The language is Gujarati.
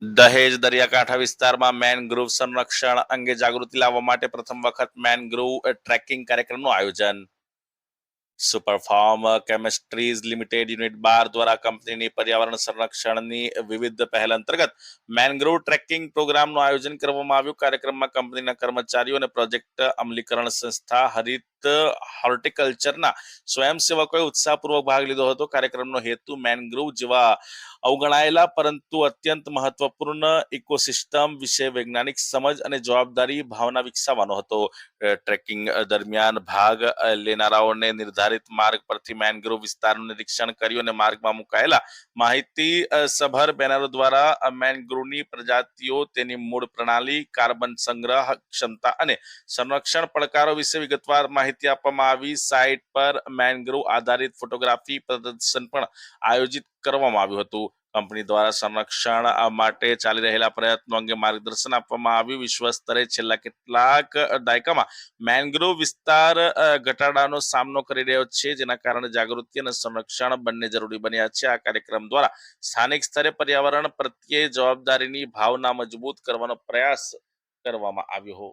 દહેજ દરિયાકાંઠા વિસ્તારમાં મેનગ્રુવ સંરક્ષણ અંગે જાગૃતિ લાવવા માટે પ્રથમ વખત મેનગ્રુવ ટ્રેકિંગ કાર્યક્રમનું આયોજન. સુપરફોર્મ કેમિસ્ટ્રીઝ લિમિટેડ યુનિટ 12 દ્વારા કંપનીની પર્યાવરણ સંરક્ષણની વિવિધ પહેલ અંતર્ગત મેનગ્રોવ ટ્રેકિંગ પ્રોગ્રામનું આયોજન કરવામાં આવ્યું. કાર્યક્રમમાં કંપનીના કર્મચારીઓ અને પ્રોજેક્ટ અમલીકરણ સંસ્થા હરિત હોર્ટિકલ્ચરના સ્વયંસેવકોએ ઉત્સાહપૂર્વક ભાગ લીધો હતો. કાર્યક્રમનો હેતુ મેનગ્રોવ જેવા અવગણાયેલા પરંતુ અત્યંત મહત્વપૂર્ણ ઇકોસિસ્ટમ વિશે વૈજ્ઞાનિક સમજ અને જવાબદારી ભાવના વિકસાવવાનો હતો. ટ્રેકિંગ દરમિયાન ભાગ લેનારાઓને નિર્ધારિત માર્ગ પરથી મેનગ્રોવ વિસ્તારનું નિરીક્ષણ કર્યું અને માર્ગમાં મુકાયેલા માહિતી સભર બેનરો દ્વારા મેનગ્રોવની પ્રજાતિઓ, તેની મૂળ પ્રણાલી, કાર્બન સંગ્રહ ક્ષમતા અને સંરક્ષણ પડકારો વિશે વિગતવાર માહિતી આપવામાં આવી. સાઇટ પર મેનગ્રોવ આધારિત ફોટોગ્રાફી પ્રદર્શન પણ આયોજિત કરવામાં આવ્યું હતું. કંપની દ્વારા સંરક્ષણ માટે ચાલી રહેલા પ્રયત્નો અંગે માર્ગદર્શન આપવામાં આવ્યું. વિશ્વ સ્તરે છેલ્લા કેટલાક દાયકામાં મેનગ્રોવ વિસ્તાર ઘટાડાનો સામનો કરી રહ્યો છે, જેના કારણે જાગૃતિ અને સંરક્ષણ બંને જરૂરી બન્યા છે. આ કાર્યક્રમ દ્વારા સ્થાનિક સ્તરે પર્યાવરણ પ્રત્યે જવાબદારીની ભાવના મજબૂત કરવાનો પ્રયાસ કરવામાં આવ્યો